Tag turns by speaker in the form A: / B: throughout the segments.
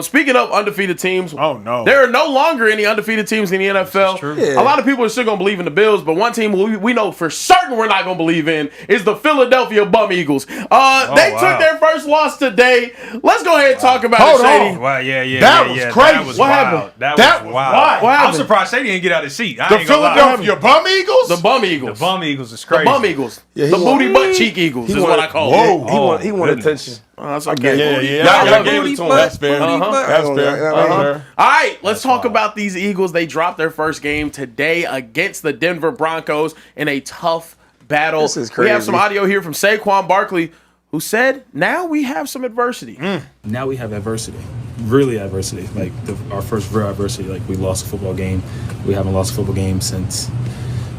A: Speaking of undefeated teams,
B: oh no,
A: there are no longer any undefeated teams in the NFL.
C: Yeah.
A: A lot of people are still going to believe in the Bills, but one team we know for certain we're not going to believe in is the Philadelphia Bum Eagles. They took their first loss today. Let's go ahead and talk about it, Shady.
D: Wow, yeah.
B: That was crazy.
A: What happened?
D: That was wild.
A: What happened?
D: I'm surprised Shady didn't get out of his seat.
B: The Philadelphia Bum Eagles?
A: The Bum Eagles.
D: The Bum Eagles is crazy.
A: The Bum Eagles.
C: Yeah,
A: the booty butt cheek Eagles is what I call them.
B: Whoa.
C: He wanted attention.
A: That's okay.
B: Yeah.
A: Y'all
B: gave it to him. That's fair.
C: That's fair.
A: All right, let's talk about these Eagles. They dropped their first game today against the Denver Broncos in a tough battle.
C: This is crazy.
A: We have some audio here from Saquon Barkley, who said, now we have some adversity.
E: Now we have adversity, really adversity. Like our first real adversity. Like we lost a football game. We haven't lost a football game since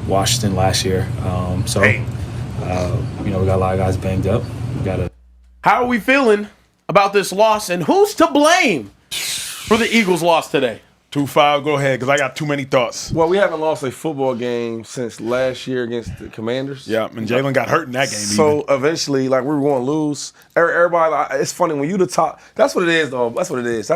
E: Washington last year. We got a lot of guys banged up. We got to.
A: How are we feeling about this loss, and who's to blame for the Eagles' loss today?
B: 2-5, go ahead, because I got too many thoughts.
C: Well, we haven't lost a football game since last year against the Commanders.
B: Yeah, and Jalen got hurt in that game.
C: So eventually, like, we were going to lose. Everybody, like, it's funny when you the top. That's what it is, though. That's what it is.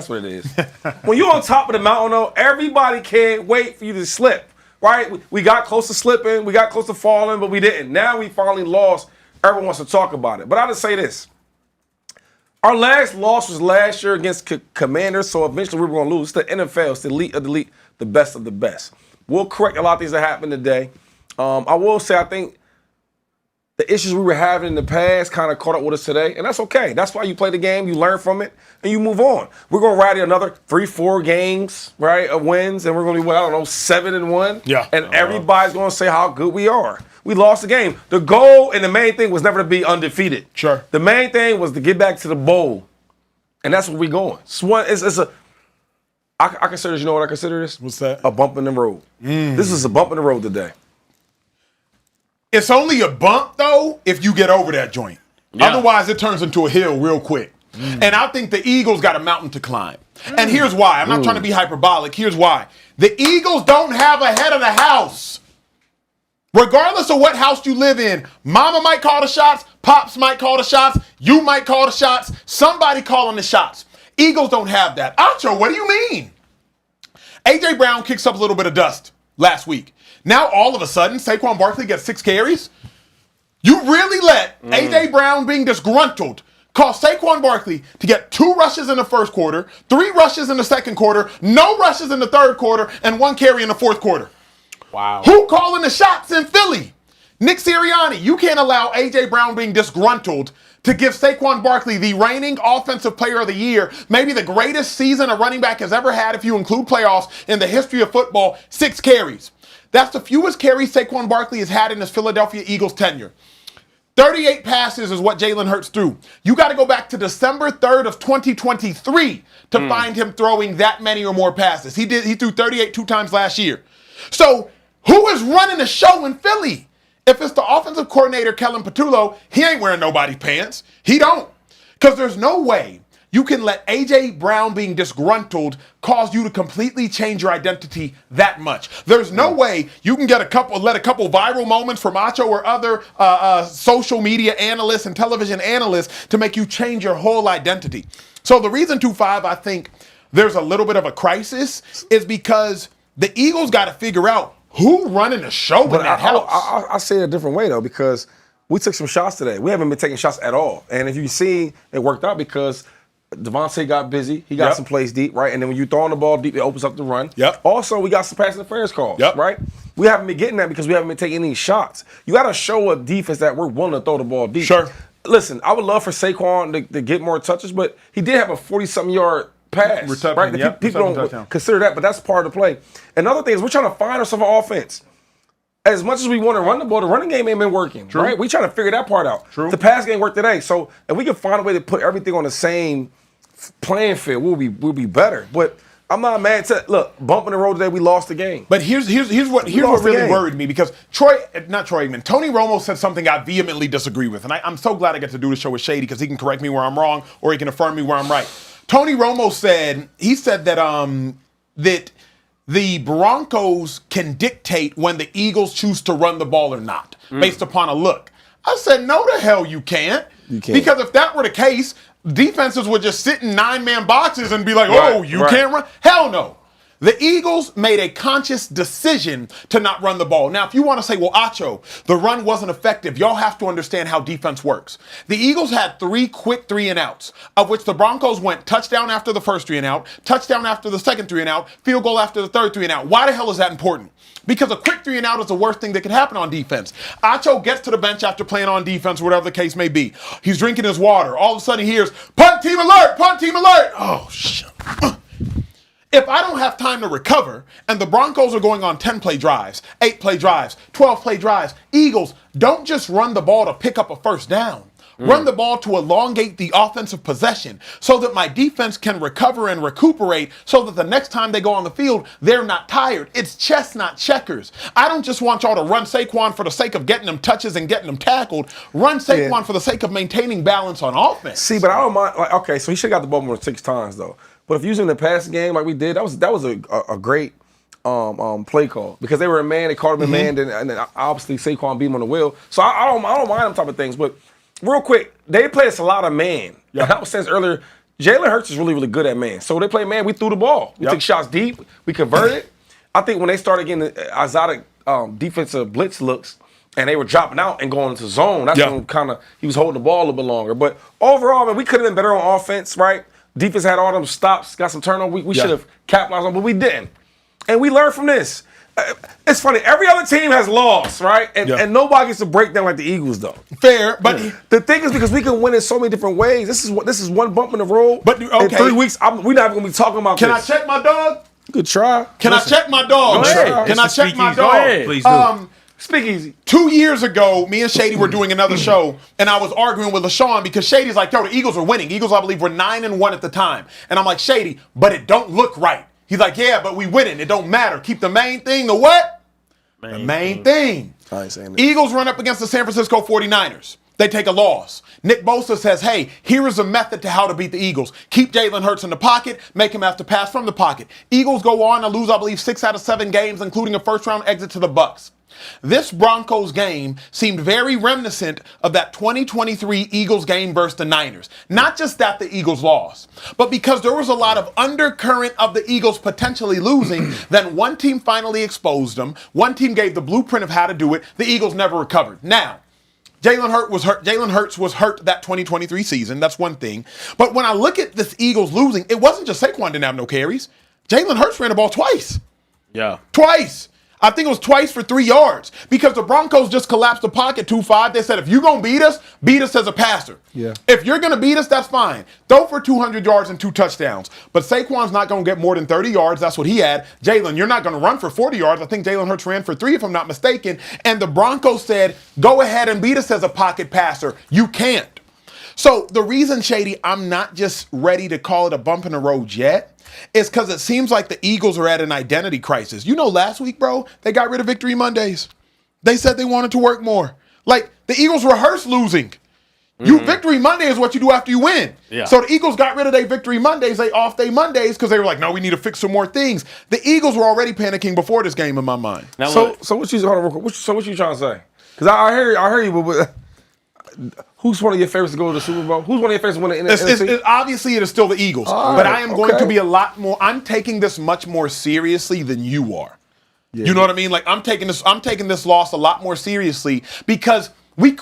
C: When you're on top of the mountain, though, everybody can't wait for you to slip. Right? We got close to slipping, we got close to falling, but we didn't. Now we finally lost. Everyone wants to talk about it. But I'll just say this. Our last loss was last year against Commanders, so eventually we were going to lose. It's the NFL. It's the elite of the elite, the best of the best. We'll correct a lot of things that happened today. I will say I think the issues we were having in the past kind of caught up with us today, and that's okay. That's why you play the game, you learn from it, and you move on. We're going to ride another 3-4 games, right, of wins, and we're going to be, 7-1.
B: Yeah.
C: And everybody's going to say how good we are. We lost the game. The goal and the main thing was never to be undefeated.
B: Sure.
C: The main thing was to get back to the bowl, and that's where we're going. I consider this, you know what I consider this?
B: What's that?
C: A bump in the road. This is a bump in the road today.
B: It's only a bump, though, if you get over that joint.
A: Yeah.
B: Otherwise, it turns into a hill real quick. And I think the Eagles got a mountain to climb. And here's why. I'm not trying to be hyperbolic. Here's why. The Eagles don't have a head of the house. Regardless of what house you live in, mama might call the shots, pops might call the shots, you might call the shots, somebody calling the shots. Eagles don't have that. Acho, what do you mean? A.J. Brown kicks up a little bit of dust last week. Now, all of a sudden, Saquon Barkley gets 6 carries? You really let A.J. Brown being disgruntled cause Saquon Barkley to get 2 rushes in the first quarter, 3 rushes in the second quarter, no rushes in the third quarter, and 1 carry in the fourth quarter.
A: Wow.
B: Who calling the shots in Philly? Nick Sirianni. You can't allow A.J. Brown being disgruntled to give Saquon Barkley the reigning Offensive Player of the Year, maybe the greatest season a running back has ever had if you include playoffs in the history of football, 6 carries. That's the fewest carries Saquon Barkley has had in his Philadelphia Eagles tenure. 38 passes is what Jalen Hurts threw. You got to go back to December 3rd of 2023 to find him throwing that many or more passes. He threw 38 2 times last year. So who is running the show in Philly? If it's the offensive coordinator, Kellen Patullo, he ain't wearing nobody's pants. He don't. Because there's no way you can let A.J. Brown being disgruntled cause you to completely change your identity that much. There's no way you can let a couple viral moments from Acho or other social media analysts and television analysts to make you change your whole identity. So the reason 2-5, I think there's a little bit of a crisis is because the Eagles got to figure out who running the show in that house.
C: I say it a different way, though, because we took some shots today. We haven't been taking shots at all. And if you see, it worked out because Devontae got busy. He got some plays deep, right? And then when you throwing the ball deep, it opens up the run.
B: Yep.
C: Also, we got some pass interference calls,
B: Yep.
C: right? We haven't been getting that because we haven't been taking any shots. You got to show a defense that we're willing to throw the ball deep.
B: Sure.
C: Listen, I would love for Saquon to get more touches, but he did have a 40-something yard pass,
B: Reception,
C: right?
B: yep,
C: People
B: reception
C: don't
B: touchdown.
C: consider that, but that's part of the play. Another thing is we're trying to find ourselves an offense. As much as we want to run the ball, the running game ain't been working, right? We trying to figure that part out.
B: True.
C: The pass game worked today, so if we can find a way to put everything on the same playing field, we'll be better. But I'm not mad. Look, bump in the road today, we lost the game.
B: But here's what really worried me because Tony Romo said something I vehemently disagree with, and I'm so glad I get to do the show with Shady because he can correct me where I'm wrong or he can affirm me where I'm right. Tony Romo said that the Broncos can dictate when the Eagles choose to run the ball or not, based upon a look. I said, no, the hell you can't.
C: You can't.
B: Because if that were the case, defenses would just sit in 9-man boxes and be like,
C: Right,
B: oh, you
C: right.
B: can't run. Hell no. The Eagles made a conscious decision to not run the ball. Now, if you want to say, well, Acho, the run wasn't effective, y'all have to understand how defense works. The Eagles had 3 quick 3-and-outs, of which the Broncos went touchdown after the first 3-and-out, touchdown after the second 3-and-out, field goal after the third 3-and-out. Why the hell is that important? Because a quick 3-and-out is the worst thing that could happen on defense. Acho gets to the bench after playing on defense, whatever the case may be. He's drinking his water. All of a sudden he hears, punt team alert, punt team alert. Oh, shit. If I don't have time to recover, and the Broncos are going on 10-play drives, 8-play drives, 12-play drives, Eagles, don't just run the ball to pick up a first down. Run the ball to elongate the offensive possession so that my defense can recover and recuperate so that the next time they go on the field, they're not tired. It's chess, not checkers. I don't just want y'all to run Saquon for the sake of getting them touches and getting them tackled. Run Saquon for the sake of maintaining balance on offense.
C: See, but I don't mind. Like, okay, so he should have got the ball more than 6 times, though. But if using the passing game like we did, that was a great play call because they were a man. They called him a man, and then obviously Saquon beat him on the wheel. So I don't mind them type of things. But real quick, they play us a lot of man. Yeah. And I was saying earlier, Jalen Hurts is really, really good at man. So they play man. We threw the ball. We took shots deep. We converted. I think when they started getting the exotic defensive blitz looks, and they were dropping out and going into zone, that's when he was holding the ball a little bit longer. But overall, man, we could have been better on offense, right? Defense had all them stops, got some turnover. We should have capitalized on, but we didn't. And we learned from this. It's funny. Every other team has lost, right? And nobody gets a breakdown like the Eagles, though.
B: Fair, but
C: the thing is because we can win in so many different ways. This is one bump in the road.
B: But okay,
C: in 3 weeks, we're not going to be talking about
B: Can
C: this.
B: I check my dog?
C: Good try.
B: Can I check my dog?
A: Go ahead.
B: Can I check my dog?
D: Please do.
C: Speakeasy.
B: 2 years ago, me and Shady were doing another show, and I was arguing with LeSean because Shady's like, yo, the Eagles are winning. Eagles, I believe, were 9-1 at the time. And I'm like, Shady, but it don't look right. He's like, yeah, but we winning. It don't matter. Keep the main thing, the what? The main thing.
C: I ain't saying that.
B: Eagles run up against the San Francisco 49ers. They take a loss. Nick Bosa says, hey, here is a method to how to beat the Eagles. Keep Jalen Hurts in the pocket, make him have to pass from the pocket. Eagles go on to lose, I believe, 6 out of 7 games, including a first-round exit to the Bucs. This Broncos game seemed very reminiscent of that 2023 Eagles game versus the Niners. Not just that the Eagles lost, but because there was a lot of undercurrent of the Eagles potentially losing, then one team finally exposed them. One team gave the blueprint of how to do it. The Eagles never recovered. Now, Jalen Hurts was hurt that 2023 season. That's one thing. But when I look at this Eagles losing, it wasn't just Saquon didn't have no carries. Jalen Hurts ran the ball twice.
A: Yeah.
B: Twice. I think it was twice for 3 yards because the Broncos just collapsed the pocket 2-5. They said, if you're going to beat us as a passer.
C: Yeah.
B: If you're going to beat us, that's fine. Throw for 200 yards and 2 touchdowns. But Saquon's not going to get more than 30 yards. That's what he had. Jalen, you're not going to run for 40 yards. I think Jalen Hurts ran for 3, if I'm not mistaken. And the Broncos said, go ahead and beat us as a pocket passer. You can't. So the reason, Shady, I'm not just ready to call it a bump in the road yet is because it seems like the Eagles are at an identity crisis. You know, last week, bro, they got rid of Victory Mondays. They said they wanted to work more. Like, the Eagles rehearse losing. Victory Monday is what you do after you win.
A: Yeah.
B: So the Eagles got rid of their Victory Mondays, they off day Mondays, because they were like, no, we need to fix some more things. The Eagles were already panicking before this game in my mind.
A: Now,
C: So what you trying to say? Because I hear you, but who's one of your favorites to go to the Super Bowl? Who's one of your favorites to win the NFC?
B: Obviously, it is still the Eagles.
C: All
B: but
C: right,
B: I am going to be a lot more. I'm taking this much more seriously than you are. Yeah. You know what I mean? Like, I'm taking this loss a lot more seriously because we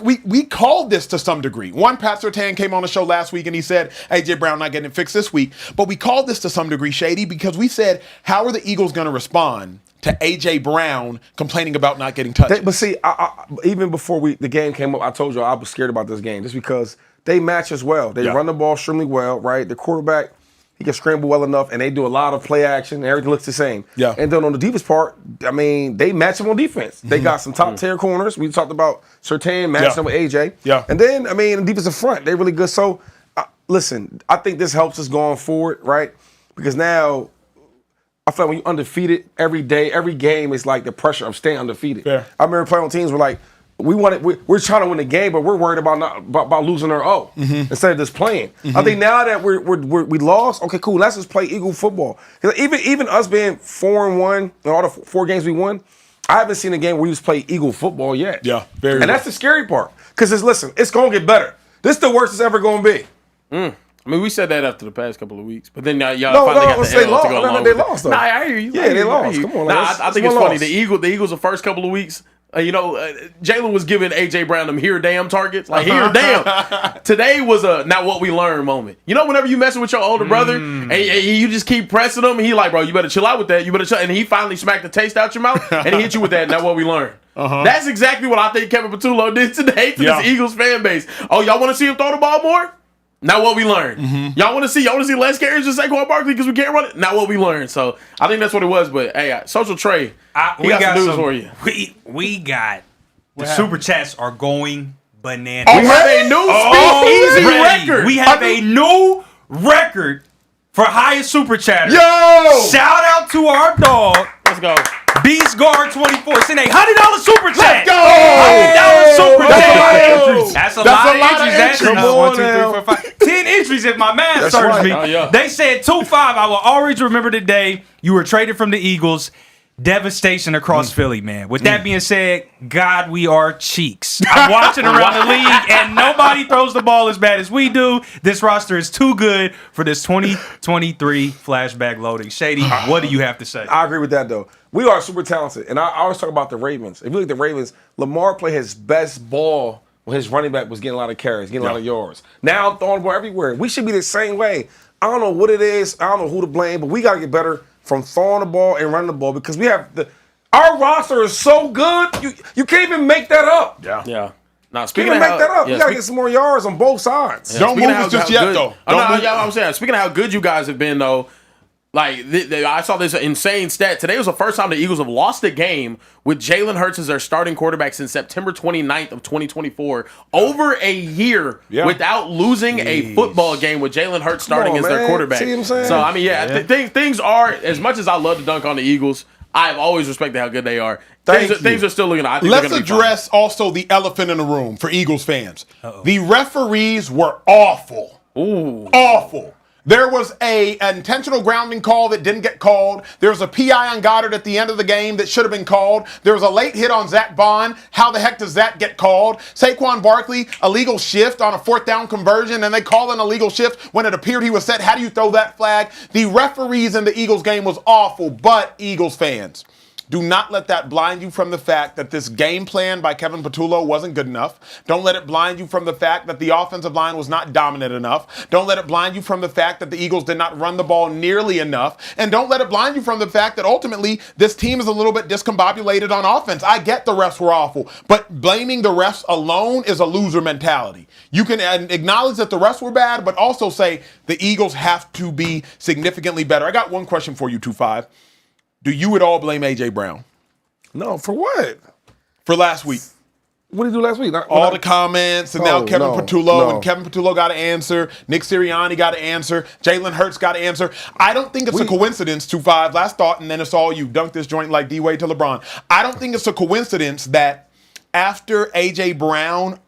B: called this to some degree. One, Pat Surtain came on the show last week and he said, A.J. Brown not getting it fixed this week. But we called this to some degree, Shady, because we said, how are the Eagles going to respond to A.J. Brown complaining about not getting touched?
C: But see, even before the game came up, I told you I was scared about this game just because they match as well. They run the ball extremely well, right? The quarterback, he can scramble well enough, and they do a lot of play action, and everything looks the same.
B: Yeah.
C: And then on the defense part, I mean, they match him on defense. They got some top-tier corners. We talked about Surtain matching up with A.J.
B: Yeah.
C: And then, I mean, the defensive front, they're really good. So, listen, I think this helps us going forward, right? Because now I feel like when you're undefeated every day, every game is like the pressure of staying undefeated.
B: Yeah.
C: I remember playing on teams where like we're trying to win the game, but we're worried about losing our O instead of just playing. I think now that we lost, okay, cool. Let's just play Eagle football. Even us being 4-1 in all the 4 games we won, I haven't seen a game where we just play Eagle football yet.
B: Yeah, very
C: and
B: well.
C: that's the scary part because it's gonna get better. This is the worst it's ever going to be.
A: I mean, we said that after the past couple of weeks, but then y'all
C: No,
A: finally got
C: let's
A: the
C: say
A: L
C: lost.
A: to go along
C: They
A: with it.
C: lost, though.
A: Nah, I hear you.
C: Yeah,
A: I hear
C: they
A: you, I hear
C: lost.
A: you.
C: Come on,
A: Nah,
C: that's
A: I think it's
C: one
A: funny.
C: loss.
A: The Eagles the first couple of weeks, Jalen was giving AJ Brown them here damn targets. Like, here damn. Today was a not what we learned moment. You know, whenever you messing with your older brother and you just keep pressing him, and he like, bro, you better chill out with that. You better chill. And he finally smacked the taste out your mouth and he hit you with that. Not what we learned. That's exactly what I think Kevin Patullo did today to this Eagles fan base. Oh, y'all want to see him throw the ball more? Not what we learned. Y'all want to see less carries than Saquon Barkley because we can't run it? Not what we learned. So I think that's what it was. But hey, Social Trey, we got some news for you.
D: We got the super chats are going bananas.
A: We have a new Speakeasy record.
D: We have a new record for highest super chatter.
B: Yo!
D: Shout out to our dog.
A: Let's go.
D: Beast Guard 24 sent a $100 super chat.
B: Let's go!
D: $100 super chat.
B: That's
D: That's a lot of entries.
B: entries.
D: That's
C: Come on
D: 1, 2, 3,
C: now.
D: 4, 5. 10 entries if my math serves
C: right.
D: me.
A: Oh, yeah.
D: They said 2-5. I will always remember the day you were traded from the Eagles. Devastation across Philly, man. With that being said, God, we are cheeks. I'm watching around the league, and nobody throws the ball as bad as we do. This roster is too good for this 2023 flashback loading. Shady, what do you have to say?
C: I agree with that, though. We are super talented. And I always talk about the Ravens. If you look at the Ravens, Lamar played his best ball when his running back was getting a lot of carries, getting a lot of yards. Now throwing the ball everywhere. We should be the same way. I don't know what it is. I don't know who to blame, but we got to get better from throwing the ball and running the ball because we have our roster is so good. You can't even make that up.
A: Yeah. Now,
C: You
A: speaking
C: can't
A: of
C: make that up. We got to get some more yards on both sides.
B: Don't move us just yet, though.
A: I'm saying, speaking of how good you guys have been, though, like, I saw this insane stat. Today was the first time the Eagles have lost a game with Jalen Hurts as their starting quarterback since September 29th of 2024. Over a year without losing a football game with Jalen Hurts starting as their quarterback.
C: See what I'm saying?
A: So, I mean, things are, as much as I love to dunk on the Eagles, I've always respected how good they are. Things are still looking. I think
B: Let's address also the elephant in the room for Eagles fans. The referees were awful.
A: Ooh.
B: Awful. There was an intentional grounding call that didn't get called. There was a PI on Goddard at the end of the game that should have been called. There was a late hit on Zach Bond. How the heck does that get called? Saquon Barkley, illegal shift on a 4th down conversion, and they call an illegal shift when it appeared he was set. How do you throw that flag? The referees in the Eagles game was awful, but Eagles fans, do not let that blind you from the fact that this game plan by Kevin Patullo wasn't good enough. Don't let it blind you from the fact that the offensive line was not dominant enough. Don't let it blind you from the fact that the Eagles did not run the ball nearly enough. And don't let it blind you from the fact that ultimately this team is a little bit discombobulated on offense. I get the refs were awful, but blaming the refs alone is a loser mentality. You can acknowledge that the refs were bad, but also say the Eagles have to be significantly better. I got one question for you, 2-5. Do you at all blame A.J. Brown?
C: No, for what?
B: For last week.
C: What did he do last week?
B: All the comments, and now Kevin Patullo,
C: no.
B: and Kevin Patullo got to answer. Nick Sirianni got to answer. Jalen Hurts got to answer. I don't think it's a coincidence, 2-5, last thought, and then it's all you. Dunk this joint like D-Wade to LeBron. I don't think it's a coincidence that after A.J. Brown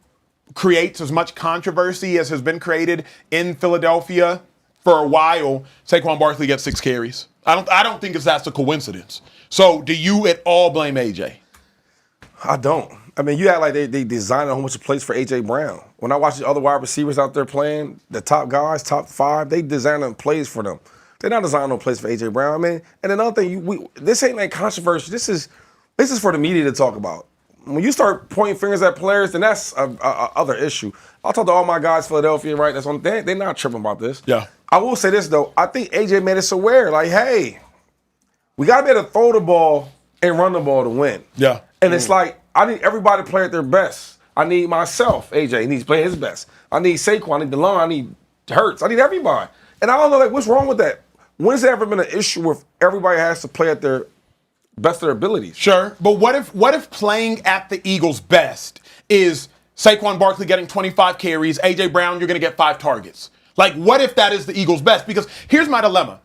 B: creates as much controversy as has been created in Philadelphia for a while, Saquon Barkley gets 6 carries. I don't think that's a coincidence. So do you at all blame A.J.?
C: I don't. I mean, you act like they designed a whole bunch of plays for A.J. Brown. When I watch the other wide receivers out there playing, the top guys, top 5, they design them plays for them. They're not designing no plays for A.J. Brown. I mean, and another thing, this ain't like controversy. This is for the media to talk about. When you start pointing fingers at players, then that's a other issue. I'll talk to all my guys, Philadelphia, right? They're not tripping about this.
B: Yeah.
C: I will say this, though. I think A.J. made us aware, like, hey, we got to be able to throw the ball and run the ball to win.
B: Yeah.
C: And it's like, I need everybody to play at their best. I need myself, A.J. He needs to play his best. I need Saquon, I need DeLon, I need Hurts. I need everybody. And I don't know, like, what's wrong with that? When's there ever been an issue where everybody has to play at their best of their abilities?
B: Sure, but what if playing at the Eagles' best is Saquon Barkley getting 25 carries, A.J. Brown, you're going to get 5 targets? Like, what if that is the Eagles' best? Because here's my dilemma.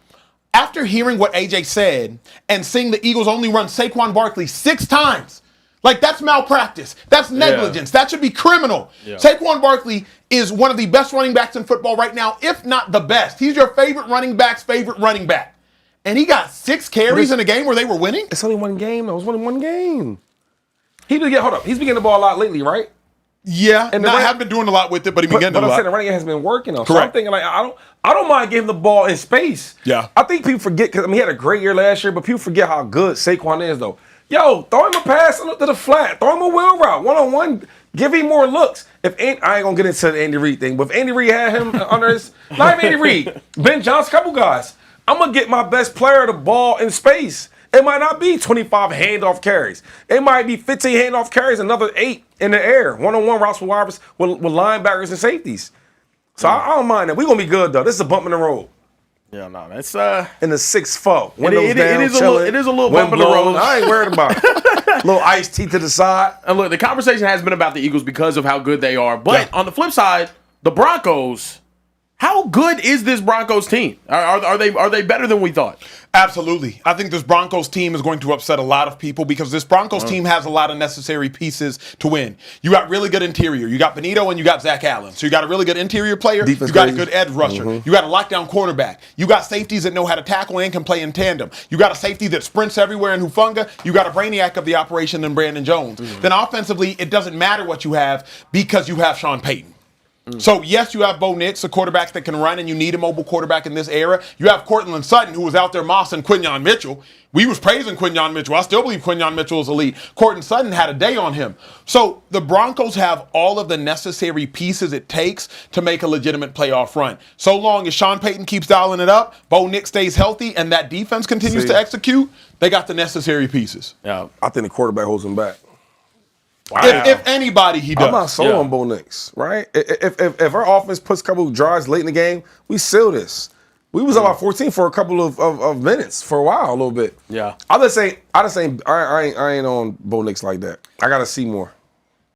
B: After hearing what A.J. said and seeing the Eagles only run Saquon Barkley 6 times, like, that's malpractice. That's negligence. That should be criminal. Yeah. Saquon Barkley is one of the best running backs in football right now, if not the best. He's your favorite running back's favorite running back. And he got 6 carries in a game where they were winning?
C: It's only one game. It was only one game. He's been getting the ball a lot lately, right?
B: Yeah,
C: And
B: I haven't been doing a lot with it, but he began to
C: But
B: do a
C: I'm saying
B: lot.
C: the running game has been working on. So I'm
B: Correct.
C: thinking like I don't mind giving the ball in space.
B: Yeah.
C: I think people forget because he had a great year last year, but people forget how good Saquon is though. Yo, throw him a pass to the flat, throw him a wheel route, 1-on-1, give him more looks. I ain't gonna get into the Andy Reid thing, but if Andy Reid had him under his, not even Andy Reid, Ben Johnson, couple guys, I'm gonna get my best player the ball in space. It might not be 25 handoff carries. It might be 15 handoff carries, another 8 in the air. 1-on-1 routes with linebackers and safeties. So I don't mind that. We're going to be good, though. This is a bump in the road.
A: Yeah, no, that's
C: In the 6-4.
A: it is a little bump in the road.
C: I ain't worried about it. Little iced tea to the side.
A: And look, the conversation has been about the Eagles because of how good they are. But on the flip side, the Broncos, how good is this Broncos team? Are they better than we thought?
B: Absolutely. I think this Broncos team is going to upset a lot of people because this Broncos team has a lot of necessary pieces to win. You got really good interior. You got Benito and you got Zach Allen. So you got a really good interior player.
C: Defense
B: you got a
C: crazy.
B: good edge rusher. You got a lockdown cornerback. You got safeties that know how to tackle and can play in tandem. You got a safety that sprints everywhere in Hufanga. You got a brainiac of the operation in Brandon Jones. Then offensively, it doesn't matter what you have because you have Sean Payton. So, yes, you have Bo Nix, a quarterback that can run, and you need a mobile quarterback in this era. You have Cortland Sutton, who was out there mossing Quinyon Mitchell. We was praising Quinyon Mitchell. I still believe Quinyon Mitchell is elite. Cortland Sutton had a day on him. So, the Broncos have all of the necessary pieces it takes to make a legitimate playoff run. So long as Sean Payton keeps dialing it up, Bo Nix stays healthy, and that defense continues to execute, they got the necessary pieces.
A: Yeah.
C: I think the quarterback holds him back.
B: If anybody, he does.
C: I'm not sold on Bo Nix, right? If our offense puts a couple of drives late in the game, we seal this. We was up by 14 for a couple of minutes for a while, a little bit.
A: Yeah.
C: I ain't on Bo Nix like that. I gotta see more.